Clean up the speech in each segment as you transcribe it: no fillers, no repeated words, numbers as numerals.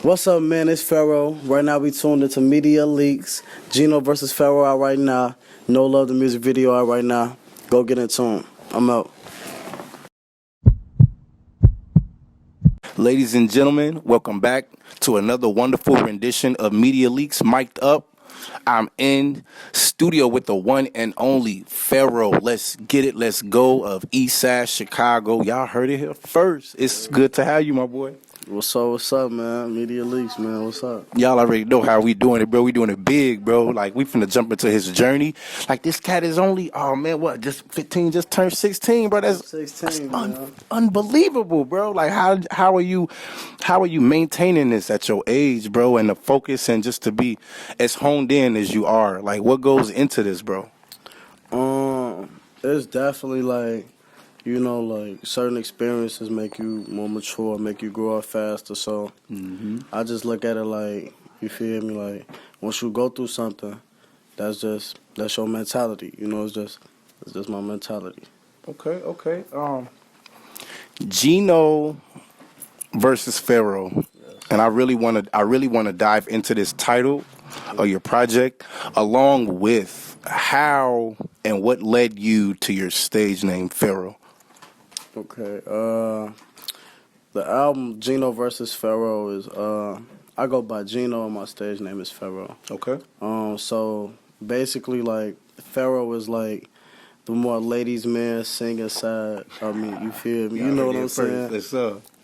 What's up, man? It's Pharaoh. Right now, we tuned into Media Leaks. Gino versus Pharaoh out right now. No Love, the music video out right now. Go get in tune. I'm out. Ladies and gentlemen, welcome back to another wonderful rendition of Media Leaks Mic'd Up. I'm in studio with the one and only Pharaoh. Let's get it. Let's go of Eastside Chicago. Y'all heard it here first. It's good to have you, my boy. What's up, man? Media Leaks, man. What's up? Y'all already know how we doing it, bro. We doing it big, bro. Like, we finna jump into his journey. Like, this cat is only, oh, man, what, just 15, just turned 16, bro. That's 16, man. unbelievable, bro. Like, how are you maintaining this at your age, bro, and the focus and just to be as honed in as you are? Like, what goes into this, bro? It's definitely like, like certain experiences make you more mature, make you grow up faster. So I just look at it like, you feel me? Like, once you go through something, that's your mentality. It's just my mentality. Okay. Gino versus Pharaoh. Yes. And I really want to dive into this title of your project, along with how and what led you to your stage name Pharaoh. Okay. The album Gino versus Pharaoh is I go by Gino and my stage name is Pharaoh. Okay. So basically, like, Pharaoh is like the more ladies' man singing side of me. You feel me? You know what I'm saying? Yes,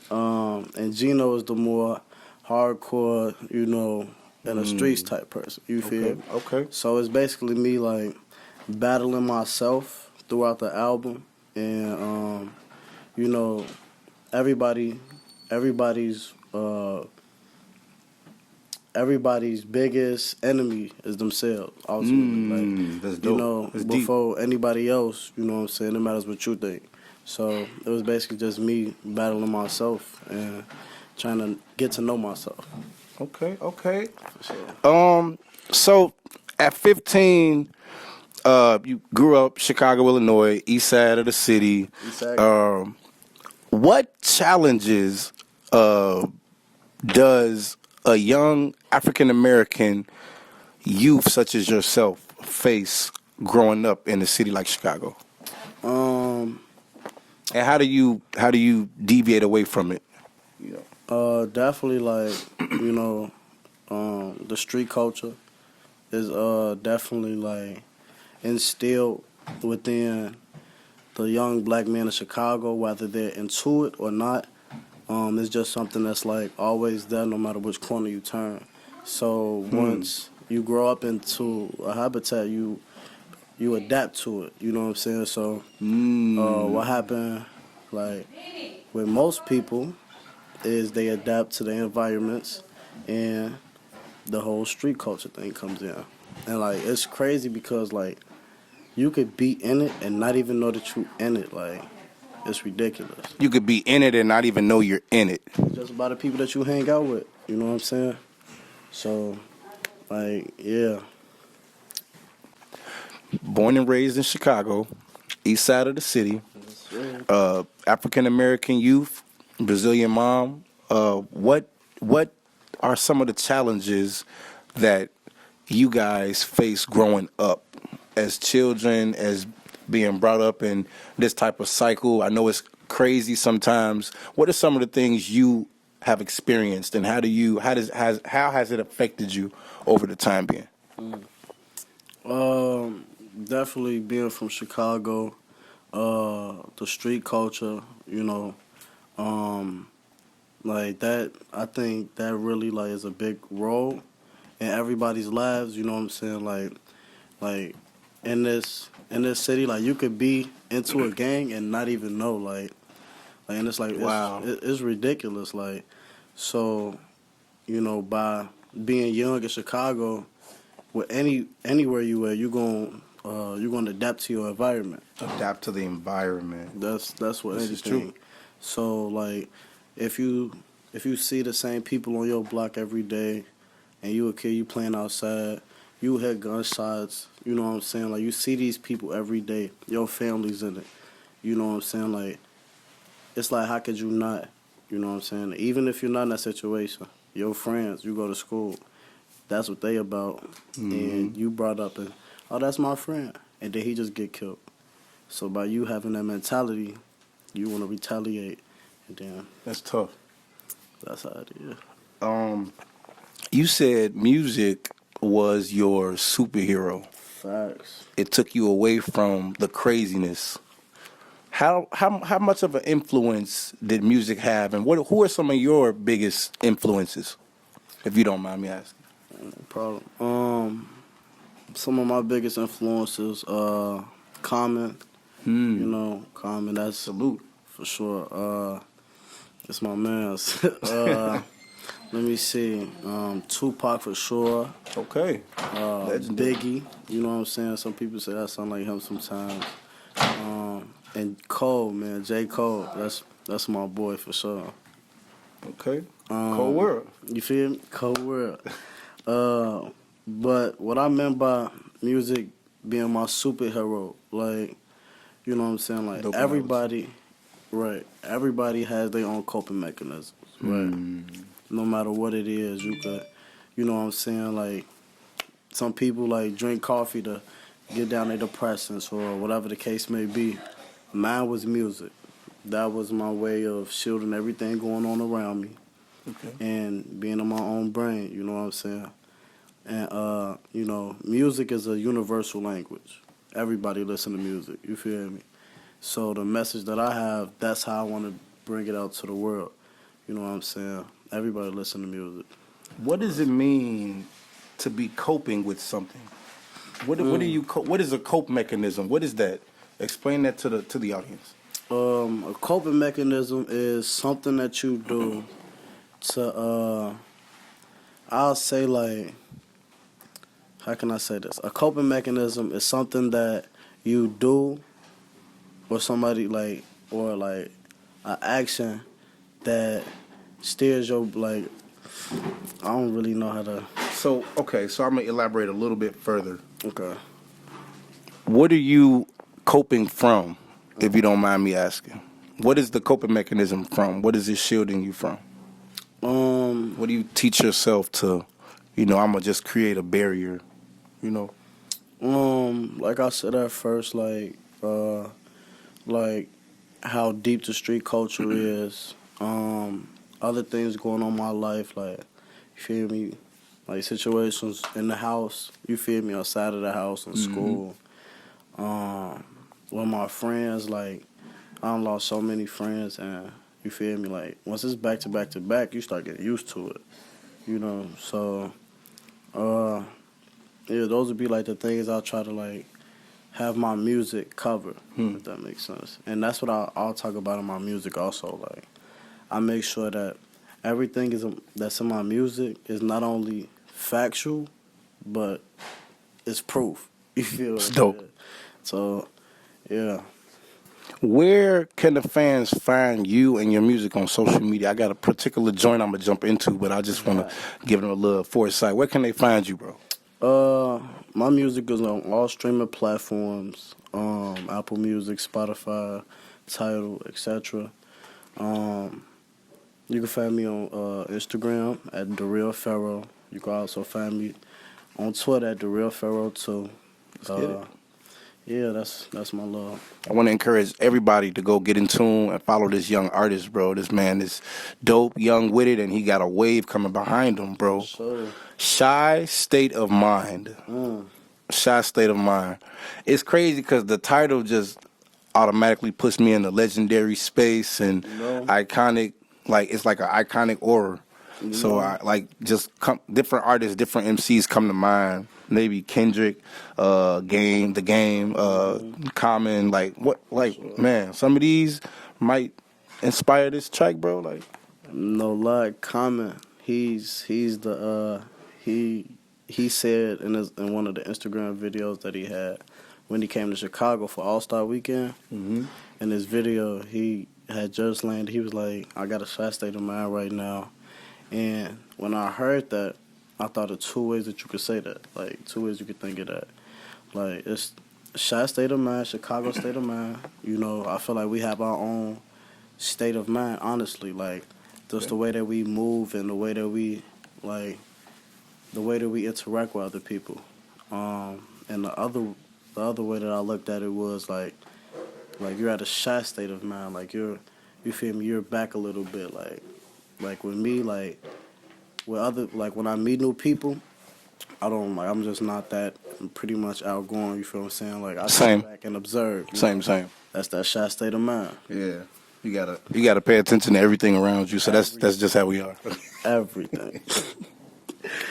And Gino is the more hardcore, in the streets type person. You feel me? Okay. So it's basically me like battling myself throughout the album, and everybody's biggest enemy is themselves. Ultimately, That's dope. That's before deep. anybody else. You know what I'm saying? It matters what you think. So it was basically just me battling myself and trying to get to know myself. Okay. For sure. So at 15, you grew up Chicago, Illinois, east side of the city. Exactly. What challenges does a young African American youth such as yourself face growing up in a city like Chicago? And how do you deviate away from it? Definitely like the street culture is definitely like instilled within the young black man of Chicago, whether they're into it or not. It's just something that's like always there, no matter which corner you turn. So once you grow up into a habitat, you adapt to it. You know what I'm saying? So what happened, like with most people, is they adapt to their environments, and the whole street culture thing comes in. And like it's crazy because like you could be in it and not even know that you in it. Like, it's ridiculous. You could be in it and not even know you're in it. It's just about the people that you hang out with. You know what I'm saying? So, like, yeah. Born and raised in Chicago, east side of the city. African American youth, Brazilian mom. What are some of the challenges that you guys face growing up as children, as being brought up in this type of cycle? I know it's crazy sometimes. What are some of the things you have experienced, and how has it affected you over the time being? Definitely being from Chicago, the street culture, like that. I think that really like is a big role in everybody's lives. You know what I'm saying? Like in this city, like you could be into a gang and not even know. And it's like Wow. it's ridiculous. Like, so, by being young in Chicago, with anywhere you are, you're gonna adapt to your environment. Adapt to the environment. That's what This anything. is true. So like, if you see the same people on your block every day, and you a kid, you playing outside, you hear gunshots. You know what I'm saying? Like, you see these people every day. Your family's in it. You know what I'm saying? Like, it's like, how could you not You know what I'm saying? Even if you're not in that situation, your friends, you go to school, that's what they about. And you brought up, and, oh, that's my friend. And then he just get killed. So by you having that mentality, you want to retaliate. And then That's tough. that's how it is. You said music was your superhero. Facts. It took you away from the craziness. How much of an influence did music have, and who are some of your biggest influences, if you don't mind me asking? No problem. Some of my biggest influences, Common. You know, Common. That's Salute. for sure. It's my man's. Let me see. Tupac for sure. Okay. Biggie. You know what I'm saying? Some people say that sound like him sometimes. And Cole, man, J. Cole. That's my boy for sure. Okay. Cold world. You feel me? Cold world. But what I meant by music being my superhero, like, you know what I'm saying? Like, Dope everybody, right, everybody has their own coping mechanisms, right? No matter what it is, you could, you know what I'm saying? Like, some people, like, drink coffee to get down their depressants or whatever the case may be. Mine was music. That was my way of shielding everything going on around me. Okay. And being in my own brain, you know what I'm saying? And, you know, music is a universal language. Everybody listen to music, you feel me? So the message that I have, that's how I want to bring it out to the world. You know what I'm saying? Everybody listen to music. What does it mean to be coping with something? What is a cope mechanism? What is that? Explain that to the audience. A coping mechanism is something that you do to, I'll say, like, how can I say this? A coping mechanism is something that you do or somebody, like, or, like, an action that steers your, like, I don't really know how to. So I'm going to elaborate a little bit further. Okay. What are you coping from, if you don't mind me asking? What is the coping mechanism from? What is it shielding you from? What do you teach yourself to, I'm going to just create a barrier, Like I said at first, like how deep the street culture is, other things going on in my life, like, you feel me, like situations in the house, you feel me, outside of the house, in school, with my friends, like, I done lost so many friends, and you feel me, like, once it's back to back to back, you start getting used to it, so, yeah, those would be, like, the things I'll try to, like, have my music cover, if that makes sense. And that's what I'll talk about in my music also. Like, I make sure that everything that's in my music is not only factual, but it's proof. You feel It's what dope. I'm saying? So, yeah. Where can the fans find you and your music on social media? I got a particular joint I'm going to jump into, but I just want to give them a little foresight. Where can they find you, bro? My music is on all streaming platforms, Apple Music, Spotify, Tidal, etc. You can find me on Instagram at The Real Pharaoh. You can also find me on Twitter at The Real Pharaoh too. Let's get it. Yeah, that's my love. I want to encourage everybody to go get in tune and follow this young artist, bro. This man is dope, young with it, and he got a wave coming behind him, bro. Sure. Shy State of Mind. Shy State of Mind. It's crazy because the title just automatically puts me in the legendary space and iconic, like it's like an iconic aura. So I like different artists, different MCs come to mind. Maybe Kendrick, The Game, Common. Man, some of these might inspire this track, bro. Like, No lie, Common. He's the he said in one of the Instagram videos that he had when he came to Chicago for All-Star Weekend. In his video, he had just landed. He was like, "I got a shy state of mind right now," and when I heard that, I thought of two ways that you could say that. Like, two ways you could think of that. Like, it's shy state of mind, Chicago state of mind. I feel like we have our own state of mind, honestly. Like, Just the way that we move and the way that we interact with other people. And the other way that I looked at it was like you're at a shy state of mind. Like you feel me? You're back a little bit. Like with me, like with other, like when I meet new people, I'm just not that. I'm pretty much outgoing. You feel what I'm saying? Like I sit back and observe. Same. That's that shy state of mind. Yeah. You gotta pay attention to everything around you. So that's just how we are. Everything.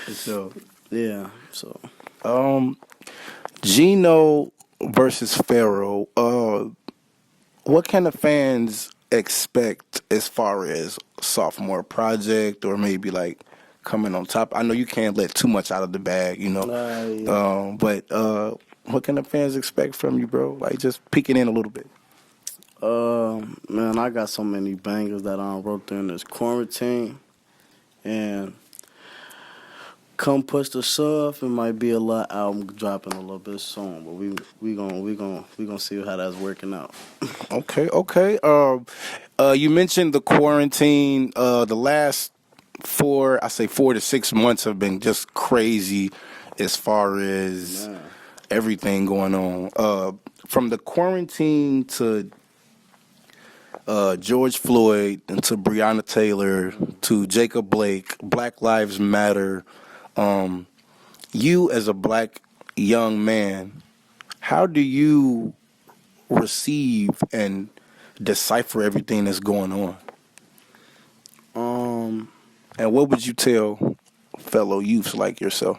So yeah. So Gino versus Pharaoh. What can the fans expect as far as sophomore project or maybe like coming on top? I know you can't let too much out of the bag, you know. Yeah. But what can the fans expect from you, bro? Like just peeking in a little bit. Man, I got so many bangers that I wrote during this quarantine, and come push the shove, it might be a lot album dropping a little bit soon, but we gonna see how that's working out. Okay. You mentioned the quarantine. The last 4 to 6 months have been just crazy as far as everything going on. From the quarantine to George Floyd and to Breonna Taylor to Jacob Blake, Black Lives Matter. You as a black young man, how do you receive and decipher everything that's going on? And what would you tell fellow youths like yourself?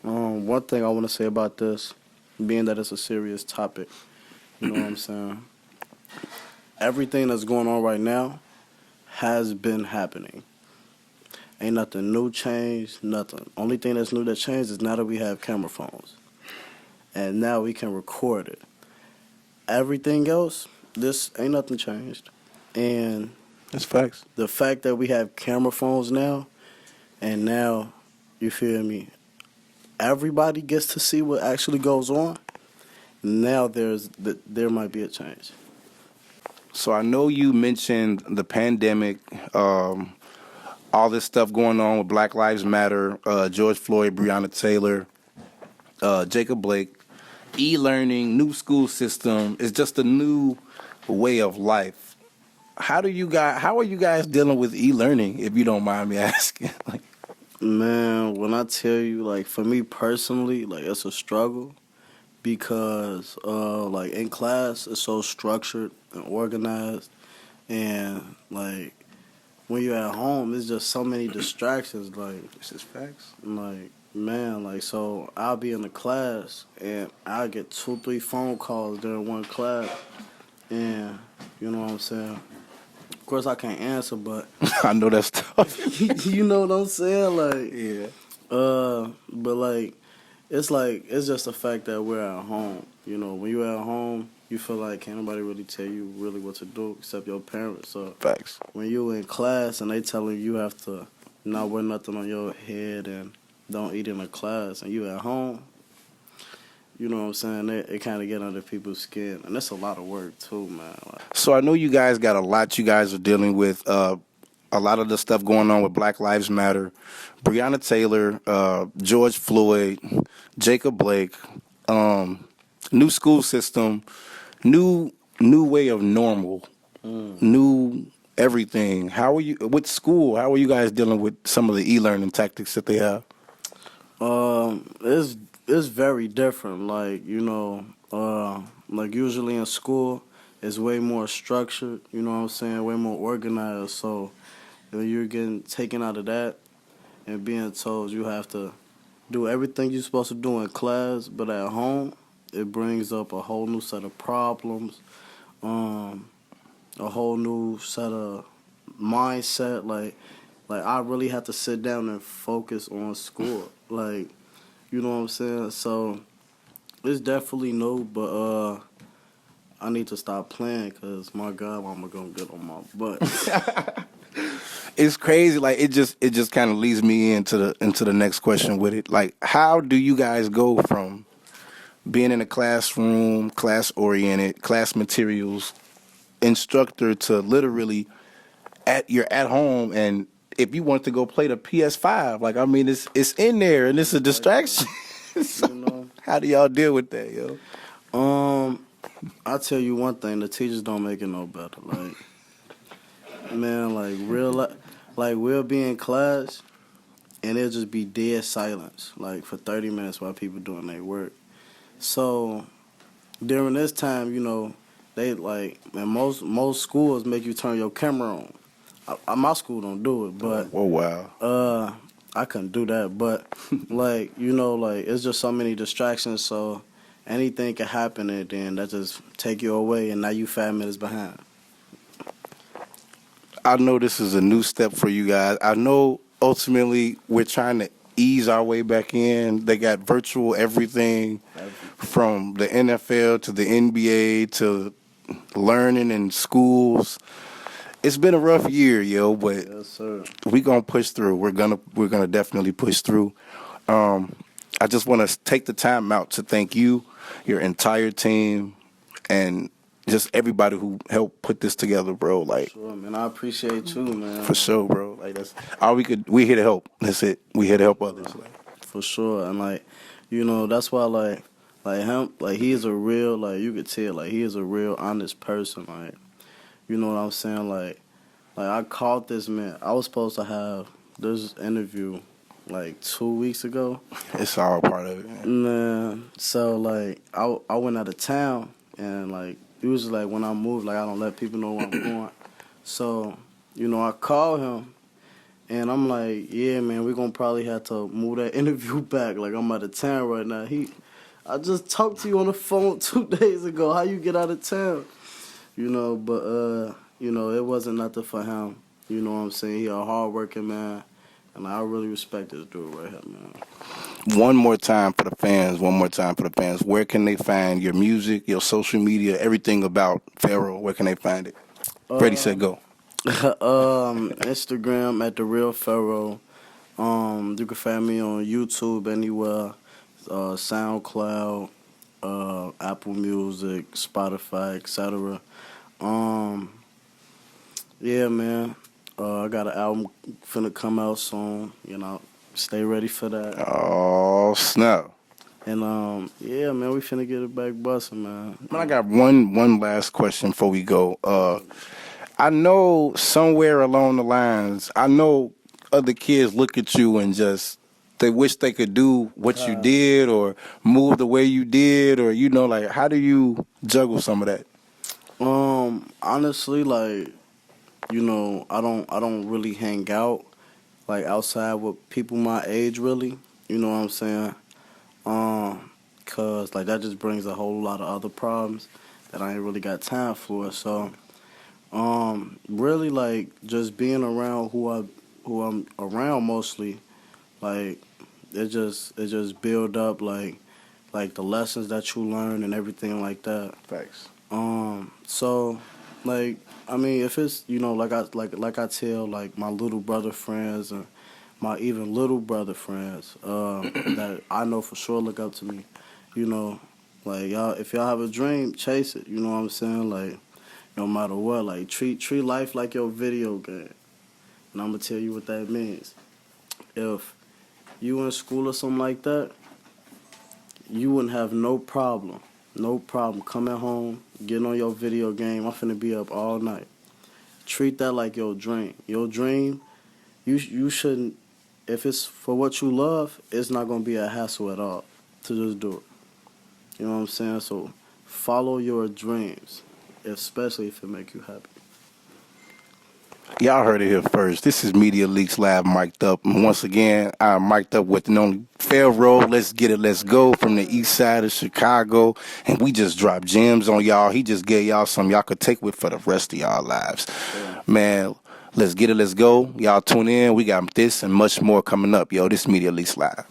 One thing I want to say about this, being that it's a serious topic, you know what I'm saying? Everything that's going on right now has been happening. Ain't nothing new changed, nothing. Only thing that's new that changed is now that we have camera phones. And now we can record it. Everything else, this ain't nothing changed. And that's facts. The fact that we have camera phones now, and now, you feel me, everybody gets to see what actually goes on, now there might be a change. So I know you mentioned the pandemic, all this stuff going on with Black Lives Matter, George Floyd, Breonna Taylor, Jacob Blake, e-learning, new school system. It's just a new way of life. How are you guys dealing with e-learning, if you don't mind me asking? Man, when I tell you, like, for me personally, like, it's a struggle because, like, in class, it's so structured and organized, and, like, when you're at home, it's just so many distractions, like, it's just facts. Like, man, like, so I'll be in the class, and I'll get 2-3 phone calls during one class, and, you know what I'm saying? Of course, I can't answer, but I know that's tough. you know what I'm saying? Like, yeah. But it's just the fact that we're at home. You know, when you're at home, you feel like can't nobody really tell you really what to do except your parents. So facts. When you in class and they telling you have to not wear nothing on your head and don't eat in the class, and you at home, you know what I'm saying? It kind of get under people's skin, and that's a lot of work too, man. So I know you guys got a lot you guys are dealing with. A lot of the stuff going on with Black Lives Matter, Breonna Taylor, George Floyd, Jacob Blake, new school system, new way of normal, new everything. How are you with school? How are you guys dealing with some of the e-learning tactics that they have? It's very different. Like, you know, like usually in school, it's way more structured. You know what I'm saying? Way more organized. So when you're getting taken out of that and being told you have to do everything you're supposed to do in class, but at home, it brings up a whole new set of problems, a whole new set of mindset. Like I really have to sit down and focus on school. Like, you know what I'm saying? So it's definitely new, but I need to stop playing because my godmama gonna get on my butt. It's crazy. Like it just kind of leads me into the next question with it. Like, how do you guys go from being in a classroom, class oriented, class materials, instructor to literally you're at home, and if you want to go play the PS5, like I mean, it's in there and it's a distraction. So, You know. how do y'all deal with that, yo? I'll tell you one thing: the teachers don't make it no better. Like, man, like we'll be in class, and it'll just be dead silence, like for 30 minutes while people doing their work. So during this time, you know, they like, and most schools make you turn your camera on. My school don't do it, but Oh wow. I couldn't do that. But like, you know, like it's just so many distractions. So anything can happen, and then that just take you away, and now you 5 minutes behind. I know this is a new step for you guys. I know ultimately we're trying to ease our way back in. They got virtual everything from the NFL to the NBA to learning in schools. It's been a rough year, yo, but Yes, sir. we're gonna push through. We're gonna definitely push through. I just want to take the time out to thank you, your entire team, and just everybody who helped put this together, bro. Like, Sure, man. I appreciate you, man. for sure, bro. Like, that's all we could. We here to help. That's it. We here to help others. Like, For sure, and like, you know, that's why like him, like he is a real, like you could tell, like he is a real honest person. Like, you know what I'm saying? Like I called this man. I was supposed to have this interview like 2 weeks ago. it's all part of it. Man. Man, so like I went out of town, and like usually like when I move, like I don't let people know where I'm going. So, you know, I called him, and I'm like, yeah, man, we're gonna probably have to move that interview back. Like I'm out of town right now. I just talked to you on the phone 2 days ago. How you get out of town? You know, but you know, it wasn't nothing for him. You know what I'm saying? He a hard-working man, and I really respect this dude right here, man. One more time for the fans. One more time for the fans. Where can they find your music, your social media, everything about Pharaoh? Where can they find it? Ready, set, go. Instagram at the real Pharaoh. You can find me on YouTube anywhere, SoundCloud, Apple Music, Spotify, etc. Yeah, man. I got an album finna come out soon. You know, stay ready for that. Oh, snap. And yeah, man, we finna get it back busting, man. I got one last question before we go. I know somewhere along the lines, I know other kids look at you and just they wish they could do what you did or move the way you did, or you know, like how do you juggle some of that? Honestly, like, you know, I don't really hang out like outside with people my age, really. You know what I'm saying? Cause like that just brings a whole lot of other problems that I ain't really got time for. So, really like just being around who I'm around mostly, like it just build up like the lessons that you learn and everything like that. Thanks. So like I mean, if it's, you know, like I tell like my little brother friends and my even little brother friends that I know for sure look up to me, you know, like y'all, if y'all have a dream, chase it. You know what I'm saying? Like no matter what, like treat life like your video game. And I'm gonna tell you what that means. If you in school or something like that, you wouldn't have no problem coming home, getting on your video game. I'm finna be up all night. Treat that like your dream. Your dream, you shouldn't, if it's for what you love, it's not gonna be a hassle at all to just do it. You know what I'm saying? So follow your dreams, especially if it make you happy. Y'all heard it here first. This is Media Leaks Live mic'd up. And once again, I'm mic'd up with the only Pharaoh. Let's get it, let's go from the east side of Chicago. And we just dropped gems on y'all. He just gave y'all some y'all could take with for the rest of y'all lives. Yeah. Man, let's get it, let's go. Y'all tune in. We got this and much more coming up. Yo, this is Media Leaks Live.